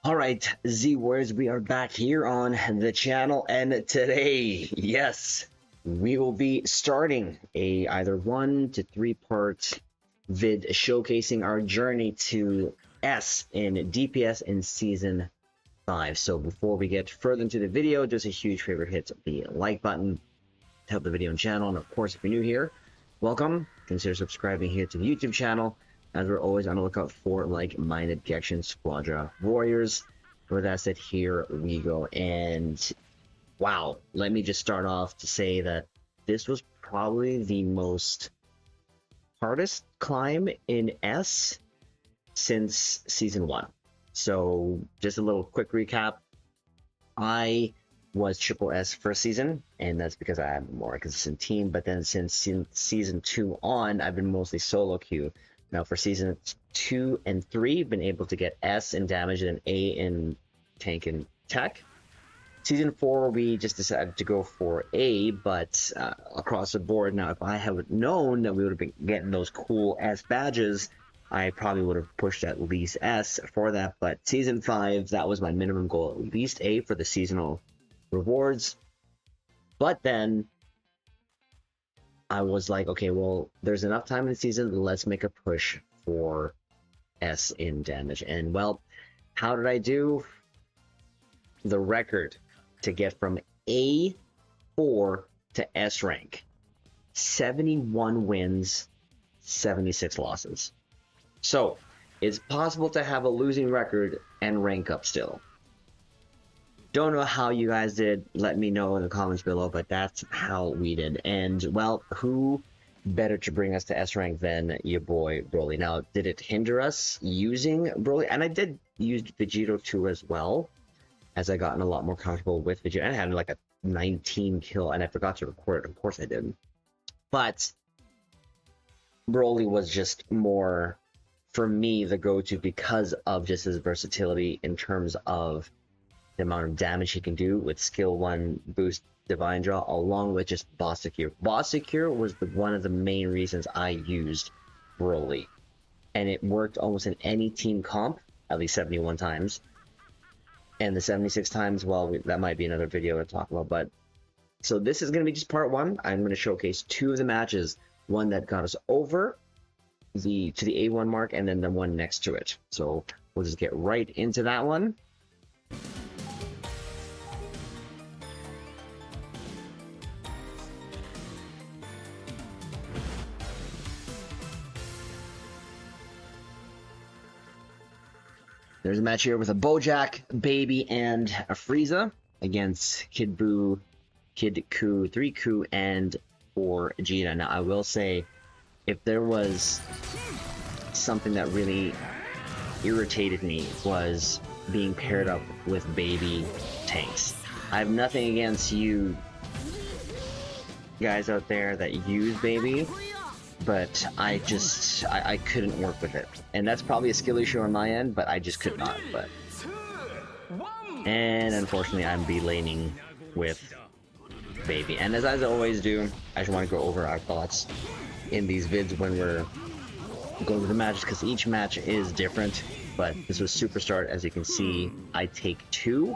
Alright, Z Warriors, we are back here on the channel, and today, yes, we will be starting a either 1 to 3 part vid showcasing our journey to S in DPS in Season 5. So before we get further into the video, just a huge favor, hit the like button to help the video and channel, and of course, if you're new here, welcome. Consider subscribing here to the YouTube channel, as we're always on the lookout for like-minded Gekshin Squadra Warriors. With that said, here we go. And wow, let me just start off to say that this was probably the most hardest climb in S since Season 1. So just a little quick recap. I was triple S first season, and that's because I have a more consistent team. But then since Season 2 on, I've been mostly solo queue. Now for Season 2 and 3, been able to get S in damage and A in tank and tech. Season 4, we just decided to go for A, but across the board. Now, if I had known that we would have been getting those cool S badges, I probably would have pushed at least S for that. But Season 5, that was my minimum goal, at least A for the seasonal rewards. But then I was like, okay, well, there's enough time in the season, let's make a push for S in damage. And well, how did I do? The record to get from A4 to S rank, 71 wins, 76 losses. So it's possible to have a losing record and rank up still. Don't know how you guys did, let me know in the comments below, but that's how we did. And well, who better to bring us to S rank than your boy Broly? Now, did it hinder us using Broly? And I did use Vegito too as well, as I gotten a lot more comfortable with Vegito. And I had like a 19 kill, and I forgot to record it. Of course I did. But Broly was just more, for me, the go-to because of just his versatility in terms of the amount of damage he can do with skill 1 boost divine draw, along with just boss secure. Boss secure was one of the main reasons I used Broly, and it worked almost in any team comp at least 71 times, and the 76 times, well, that might be another video to talk about. But so this is going to be just part 1. I'm going to showcase 2 of the matches, one that got us over to the A1 mark, and then the one next to it. So we'll just get right into that one. There's a match here with a Bojack, Baby, and a Frieza against Kid Buu, Kid Ku, 3 Ku, and 4 Vegeta. Now, I will say, if there was something that really irritated me, was being paired up with Baby tanks. I have nothing against you guys out there that use Baby, but I couldn't work with it. And that's probably a skill issue on my end, but I just could not. But and unfortunately, I'm laning with Baby. And as I always do, I just want to go over our thoughts in these vids when we're going to the matches, because each match is different. But this was Super Start, as you can see, I take 2.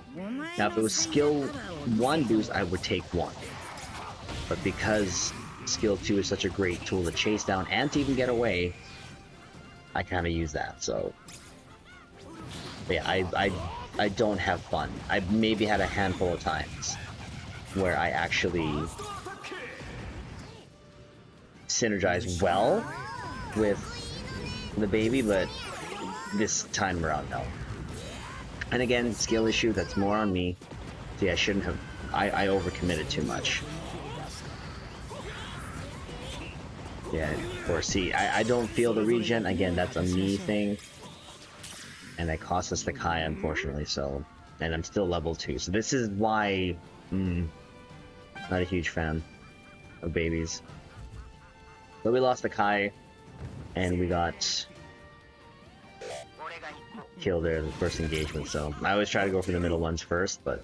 Now, if it was skill 1 boost, I would take 1. But because skill 2 is such a great tool to chase down and to even get away, I kind of use that. So yeah, I don't have fun. I maybe had a handful of times where I actually synergize well with the Baby, but this time around, no. And again, skill issue, that's more on me. See, I shouldn't have, I overcommitted too much. Yeah, or see, I don't feel the regen. Again, that's a me thing. And that cost us the Kai, unfortunately, so... And I'm still level 2, so this is why... not a huge fan of Babies. But we lost the Kai, and we got killed there in the first engagement, so... I always try to go for the middle ones first, but...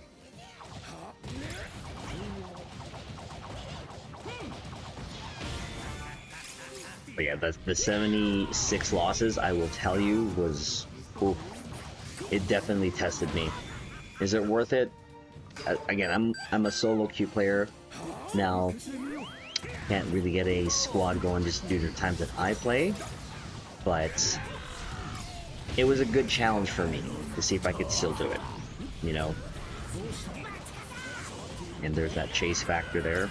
But yeah, the 76 losses, I will tell you, was... Oof. it definitely tested me. Is it worth it? Again, I'm a solo queue player now. Can't really get a squad going just due to the times that I play, but it was a good challenge for me to see if I could still do it, you know. And there's that chase factor there,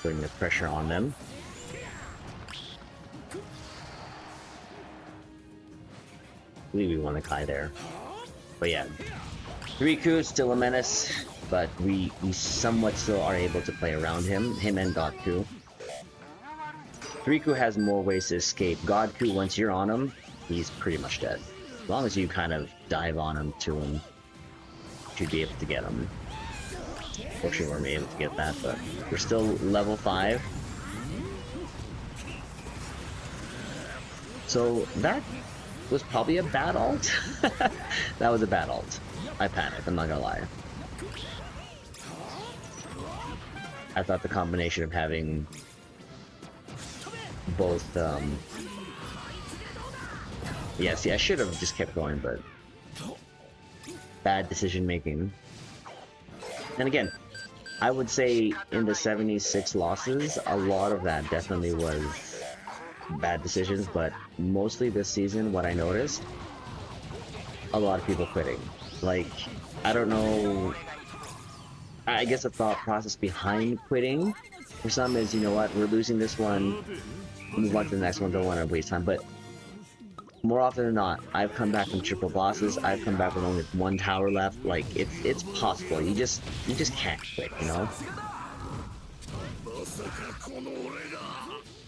putting the pressure on them. I believe we won the Kai there, but yeah, Riku is still a menace, but we somewhat still are able to play around him and Godku. Riku has more ways to escape. Godku, once you're on him, he's pretty much dead. As long as you kind of dive on him to him, you should be able to get him. Fortunately, we weren't able to get that, but we're still level 5. So that was probably a bad ult. That was a bad ult. I panicked, I'm not gonna lie. I thought the combination of having both, yeah, see, I should have just kept going, but bad decision making. And again, I would say in the 76 losses, a lot of that definitely was bad decisions, but mostly this season, what I noticed, a lot of people quitting. Like, I don't know, I guess the thought process behind quitting for some is, you know what, we're losing this one, move on to the next one, don't want to waste time. But more often than not, I've come back from triple bosses, I've come back with only 1 tower left. Like, it's possible, you just can't quit, you know?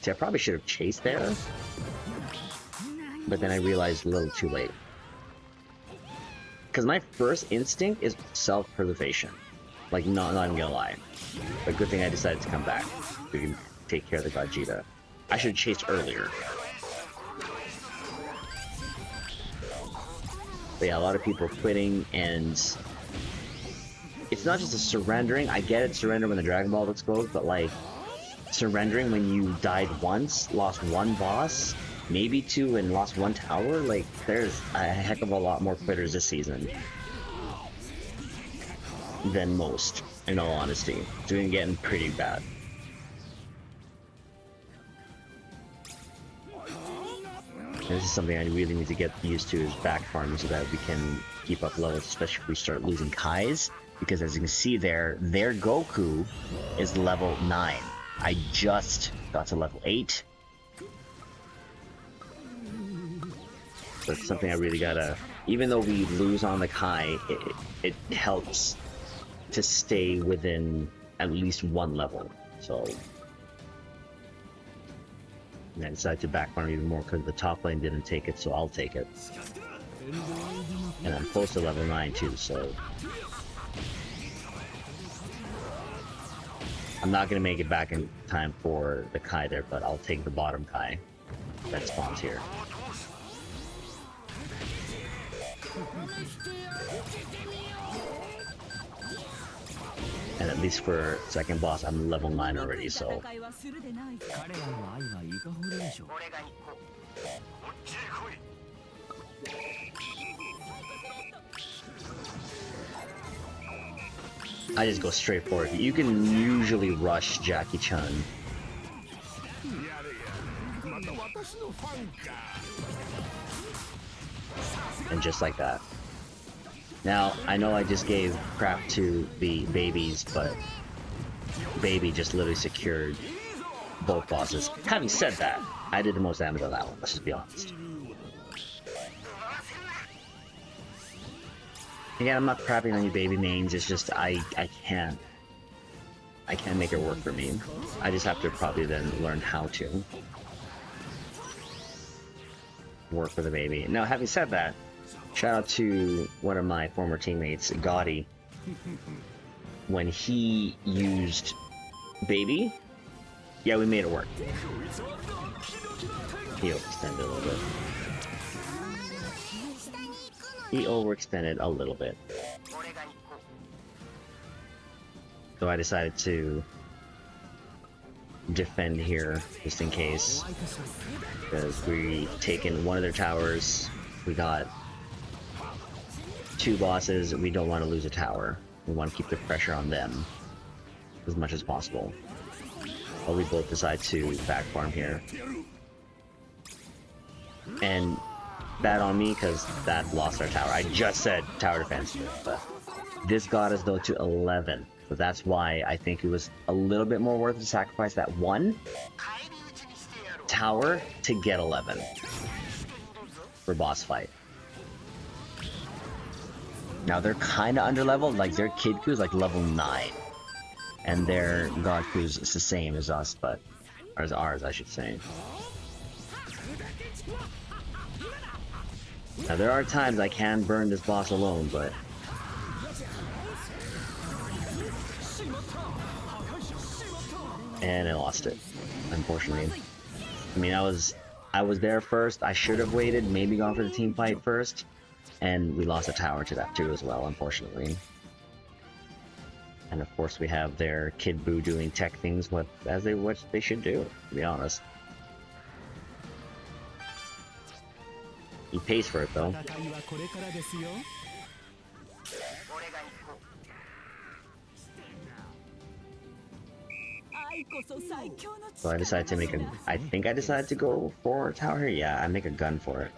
See, I probably should have chased there, but then I realized a little too late. Because my first instinct is self-preservation. Like, not even gonna lie. But good thing I decided to come back. We can take care of the Gogeta. I should have chased earlier. But yeah, a lot of people quitting, and it's not just a surrendering. I get it, surrender when the Dragon Ball explodes, but like, surrendering when you died once, lost 1 boss, maybe 2, and lost 1 tower. Like, there's a heck of a lot more quitters this season than most, in all honesty. It's been getting pretty bad. This is something I really need to get used to, is back farming, so that we can keep up levels, especially if we start losing Kais. Because as you can see there, their Goku is level 9. I just got to level 8. So it's something I really gotta... Even though we lose on the Kai, it helps to stay within at least 1 level. So... And I decided to back farm even more because the top lane didn't take it, so I'll take it. And I'm close to level 9 too, so... I'm not going to make it back in time for the Kai there, but I'll take the bottom Kai that spawns here. And at least for second boss, I'm level 9 already, so... I just go straight for it. You can usually rush Jackie Chun. And just like that. Now, I know I just gave crap to the babies, but Baby just literally secured both bosses. Having said that, I did the most damage on that one, let's just be honest. Again, I'm not crapping on you baby mains, it's just I can't make it work for me. I just have to probably then learn how to work for the baby. Now, having said that, shout out to one of my former teammates, Gotti. When he used Baby, yeah, we made it work. He overextended a little bit. He overextended a little bit. So I decided to defend here, just in case. Because we taken one of their towers, we got two bosses, we don't want to lose a tower. We want to keep the pressure on them as much as possible. But we both decide to back farm here. And bad on me because that lost our tower. I just said tower defense, but this got us though to 11. So that's why I think it was a little bit more worth it to sacrifice that one tower to get 11 for boss fight. Now they're kind of under leveled, like their Kid Ku's like level 9. And their God Ku's is the same as us, but... or as ours, I should say. Now there are times I can burn this boss alone, but... and I lost it, unfortunately. I mean, I was there first. I should have waited, maybe gone for the team fight first. And we lost a tower to that too as well, unfortunately. And of course we have their Kid Buu doing tech things what they should do, to be honest. He pays for it though. So I decided to make a... I think I decided to go for a tower here. Yeah, I make a gun for it.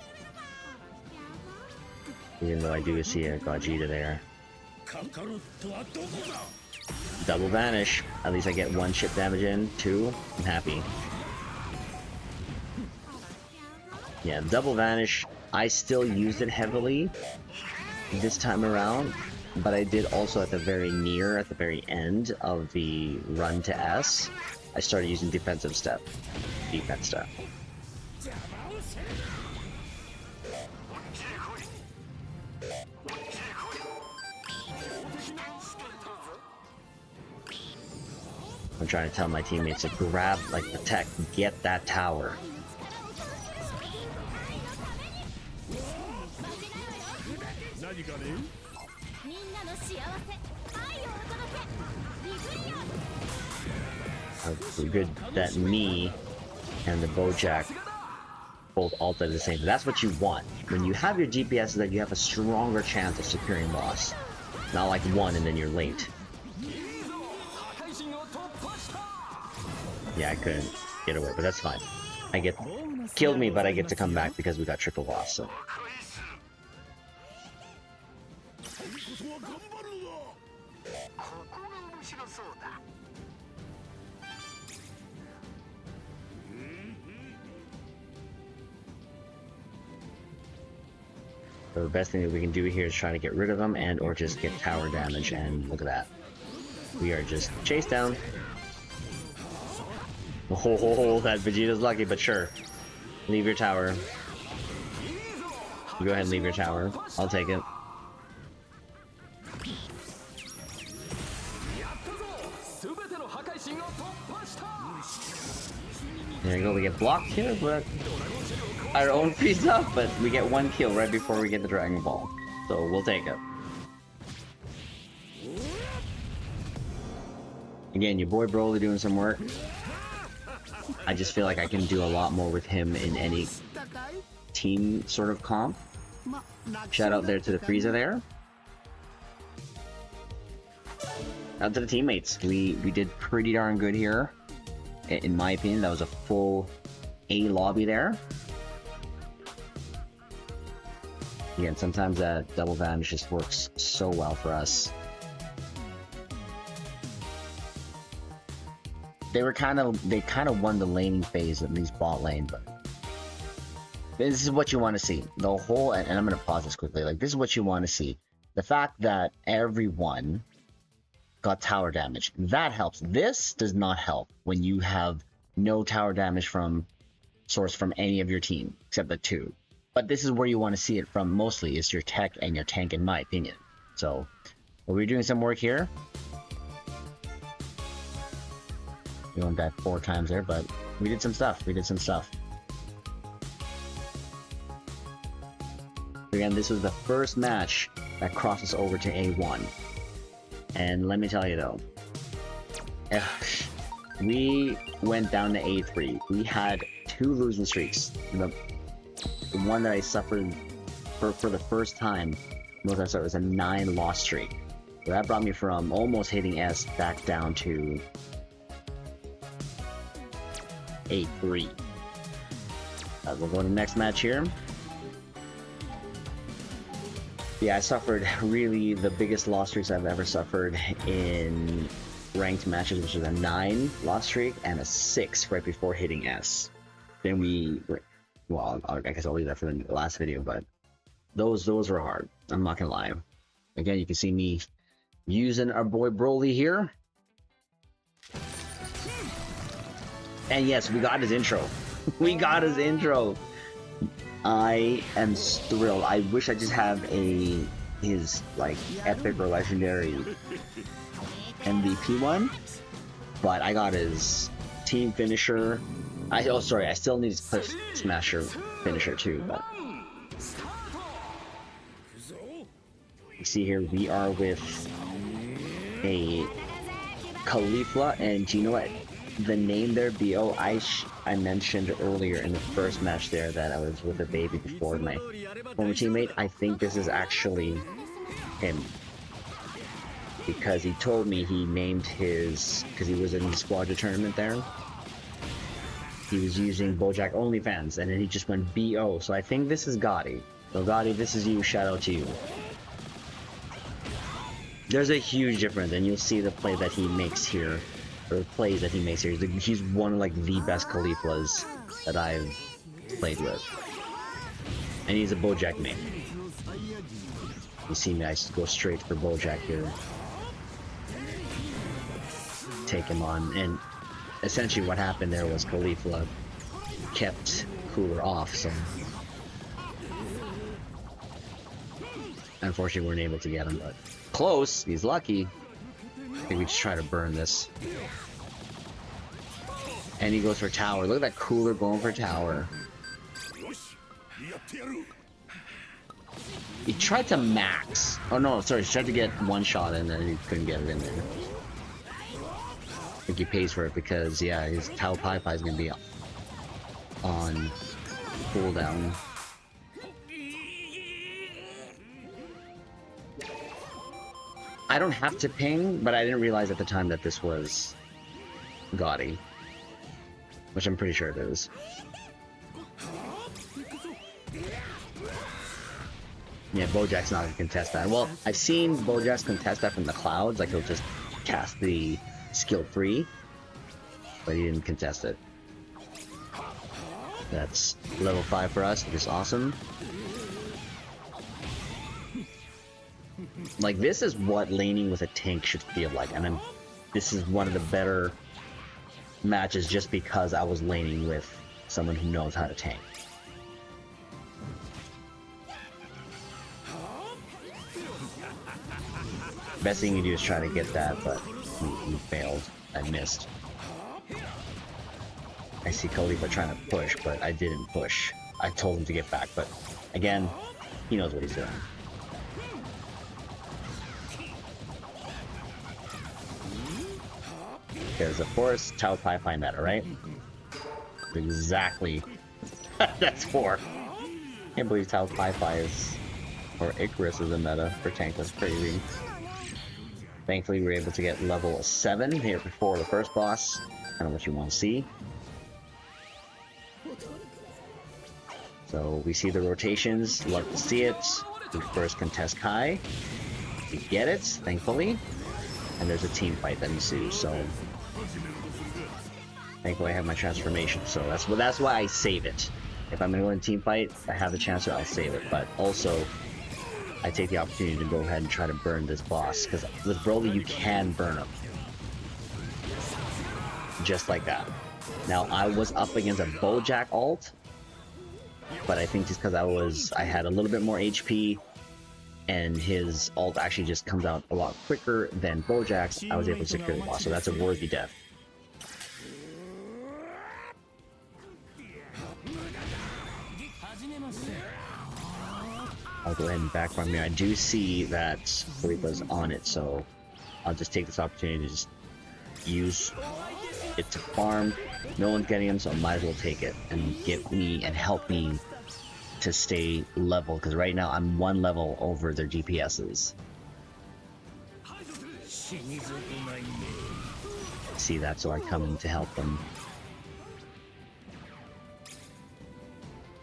Even though I do see a Gogeta there. Double vanish. At least I get one chip damage in. 2. I'm happy. Yeah, double vanish. I still used it heavily this time around. But I did also at the very end of the run to S, I started using defense step. I'm trying to tell my teammates to grab, like, protect, get that tower. It's good that me and the Bojack both ult at the same time. That's what you want. When you have your GPS, that you have a stronger chance of securing boss. Not like one and then you're late. Yeah, I couldn't get away, but that's fine. Killed me, but I get to come back because we got triple loss, so. So the best thing that we can do here is try to get rid of them and or just get tower damage, and look at that. We are just chased down. Oh, that Vegeta's lucky, but sure. Leave your tower. Go ahead and leave your tower. I'll take it. There you go, we get blocked here, but our own freeze up, but we get one kill right before we get the Dragon Ball. So we'll take it. Again, your boy Broly doing some work. I just feel like I can do a lot more with him in any team sort of comp. Shout out there to the Frieza there. Out to the teammates. We did pretty darn good here. In my opinion, that was a full A lobby there. Again, sometimes that double vanish just works so well for us. They kind of won the laning phase, at least bot lane, but this is what you want to see. The whole, and I'm gonna pause this quickly, like this is what you want to see. The fact that everyone got tower damage, that helps. This does not help when you have no tower damage from source from any of your team, except the 2. But this is where you want to see it from mostly, is your tech and your tank, in my opinion. So, we're doing some work here. We went back 4 times there, but we did some stuff. Again, this was the first match that crossed us over to A1. And let me tell you though, we went down to A3. We had 2 losing streaks. The one that I suffered for the first time most I started was a 9 loss streak. So that brought me from almost hitting S back down to a 3. We'll go to the next match here. Yeah, I suffered really the biggest loss streaks I've ever suffered in ranked matches, which was a 9 loss streak and a 6 right before hitting S. Then well, I guess I'll leave that for the last video, but those were hard. I'm not gonna lie. Again, you can see me using our boy Broly here. And yes, we got his intro. We got his intro. I am thrilled. I wish I just have his like epic or legendary MVP one, but I got his team finisher. I still need his Cliff Smasher finisher too, but you see here we are with a Caulifla, and do you know what the name there, BO, I mentioned earlier in the first match there that I was with a baby before my former teammate. I think this is actually him, because he told me he named his, because he was in the Squadra tournament there, he was using Bojack OnlyFans, and then he just went BO, so I think this is Gotti. So Gotti, this is you, shout out to you. There's a huge difference, and you'll see the play that he makes here, or plays that he makes here. He's one of like the best Cauliflas that I've played with, and he's a Bojack main. You see me, I go straight for Bojack here, take him on, and essentially what happened there was Caulifla kept Cooler off, so unfortunately we weren't able to get him, but close. He's lucky. I think we just try to burn this. And he goes for tower. Look at that Cooler going for tower. He tried to max. Oh no, sorry, he tried to get one shot in and he couldn't get it in there. I think he pays for it because, yeah, his Tao Pai Pai is going to be on cooldown. I don't have to ping, but I didn't realize at the time that this was Gotti, which I'm pretty sure it is. Yeah, Bojack's not going to contest that. Well, I've seen Bojack's contest that from the clouds, like he'll just cast the skill 3, but he didn't contest it. That's level 5 for us, which is awesome. Like, this is what laning with a tank should feel like, and this is one of the better matches just because I was laning with someone who knows how to tank. Best thing you do is try to get that, but we failed. I missed. I see Khalifa trying to push, but I didn't push. I told him to get back, but again, he knows what he's doing. Because of course, Tao Pai Pai meta, right? Exactly. That's 4. Can't believe Tao Pai Pai is, or Icarus is a meta for tank. That's crazy. Thankfully, we were able to get level 7 here before the first boss. Kind of what you want to see. So we see the rotations. Love to see it. We first contest Kai. We get it, thankfully. And there's a team fight that ensues. So thankfully, I have my transformation. So that's why I save it. If I'm gonna go in team fight, I have the chance to, I'll save it. But also, I take the opportunity to go ahead and try to burn this boss, because with Broly you can burn him. Just like that. Now, I was up against a Bojack ult, but I think just because I had a little bit more HP, and his ult actually just comes out a lot quicker than Bojack's, I was able to secure the boss, so that's a worthy death. I'll go ahead and back from here. I do see that Khalifa's on it, so I'll just take this opportunity to just use it to farm. No one's getting him, so I might as well take it and get me and help me to stay level, because right now I'm 1 level over their DPSs. See, that's why I come in to help them.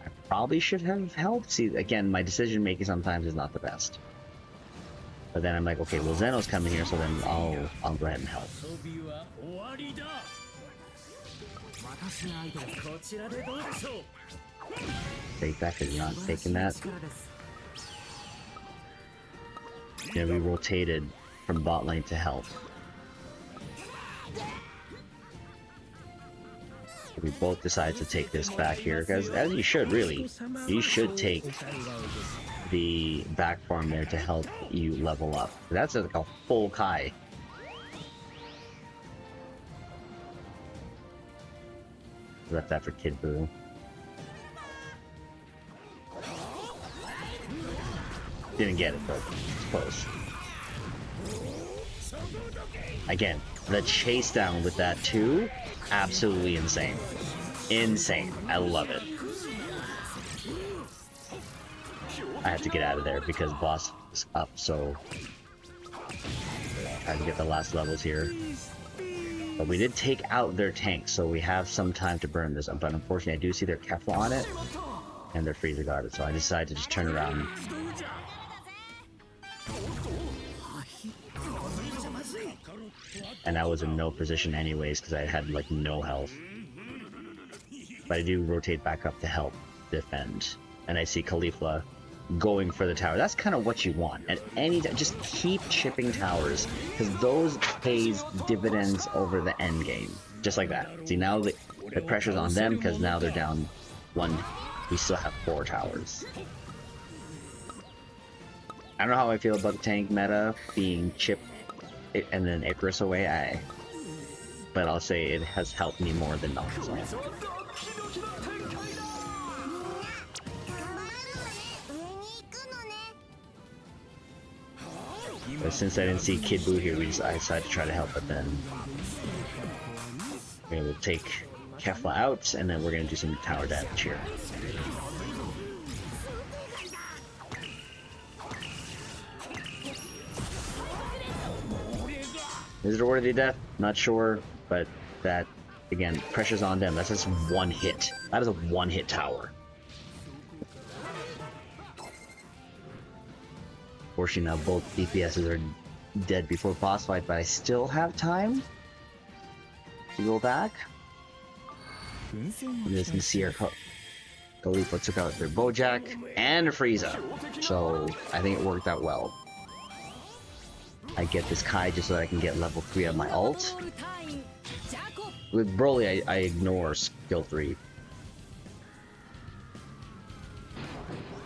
I probably should have helped. See, again, my decision making sometimes is not the best. But then I'm like, okay, well, Zeno's coming here, so then I'll go ahead and help. Take that because you're not taking that. Then we rotated from bot lane to help. We both decided to take this back here, because as you should, really. You should take the back farm there to help you level up. That's like a full Kai. Left that for Kid Boo. Didn't get it though. It's close. Again, the chase down with that too, absolutely insane. Insane. I love it. I had to get out of there because boss is up, so I had to get the last levels here. But we did take out their tank, so we have some time to burn this. But unfortunately, I do see their Kefla on it, and their freezer guarded, so I decided to just turn around. And I was in no position anyways, because I had like no health. But I do rotate back up to help defend. And I see Khalifa going for the tower. That's kind of what you want. At any time, just keep chipping towers, because those pays dividends over the end game. Just like that. See, now the pressure's on them, because now they're down 1. We still have 4 towers. I don't know how I feel about the tank meta being chipped and then Icarus away, but I'll say it has helped me more than not. So. But since I didn't see Kid Boo here, I decided to try to help, but then we're going to take Kefla out, and then we're going to do some tower damage here. Is it a worthy death? Not sure, but that, again, pressure's on them. That's just 1 hit. That is a 1-hit tower. Fortunately, now both DPSs are dead before boss fight, but I still have time to go back. You guys can see our Khalifa took out their Bojack and Frieza, so I think it worked out well. I get this Kai just so that I can get level 3 of my ult. With Broly, I ignore skill 3.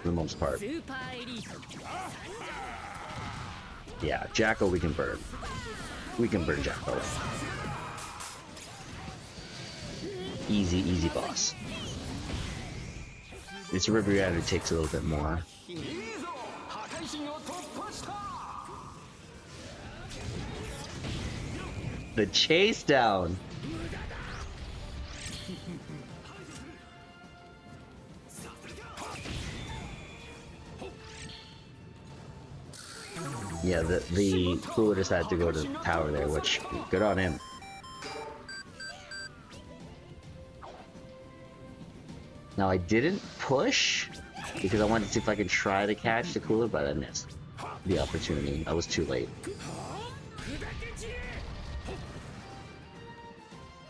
For the most part. Yeah, Jacko we can burn. We can burn Jacko. Easy, easy boss. This River Rider takes a little bit more. The chase down. Yeah, the cooler decided to go to the tower there, which good on him. Now I didn't push because I wanted to see if I could try to catch the cooler, but I missed the opportunity. I was too late.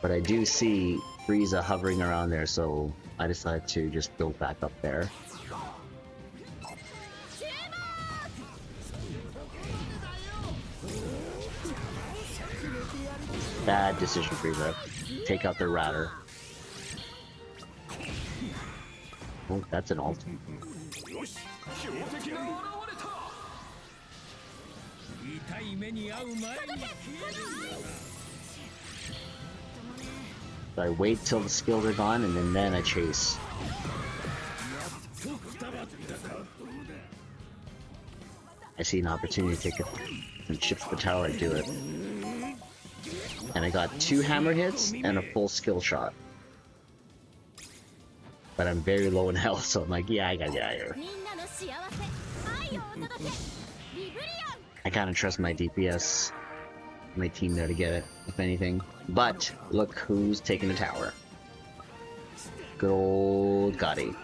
But I do see Frieza hovering around there, so I decided to just go back up there. Bad decision, Frieza. Take out their Router. Oh, that's an ult. So I wait till the skills are gone, and then I chase. I see an opportunity to take it and chips the tower, I do it. And I got 2 hammer hits and a full skill shot. but I'm very low in health, so I'm like, yeah, I gotta get out of here. I kind of trust my DPS, my team there to get it, if anything. But look who's taking the tower. Good old Gotti.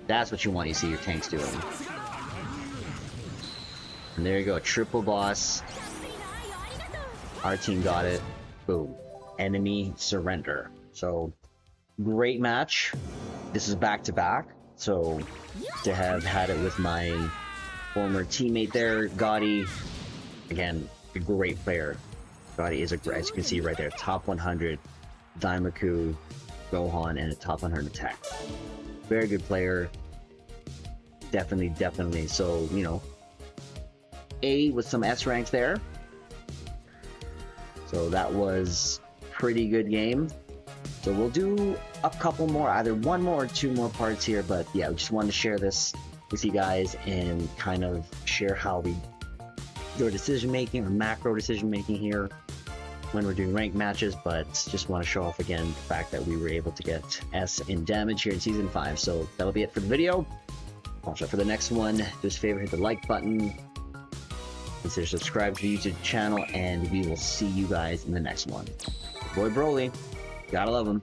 That's what you want to see your tanks doing. And there you go, triple boss. Our team got it. Boom. Enemy surrender. So, great match. This is back to back. So, to have had it with my former teammate there, Gotti. Again, a great player. Gotti is, as you can see right there, top 100 Daimaku, Gohan, and a top 100 attack. Very good player. Definitely. So, you know, A with some S ranks there. So that was pretty good game. So we'll do a couple more, either one more or two more parts here. But yeah, we just wanted to share this with you guys and kind of share how we do our decision making or macro decision making here when we're doing ranked matches. But just want to show off again the fact that we were able to get S in damage here in season 5. So that'll be it for the video. Watch out for the next one. Do us a favor, hit the like button. Consider subscribe to the YouTube channel, and we will see you guys in the next one. Boy Broly, gotta love him.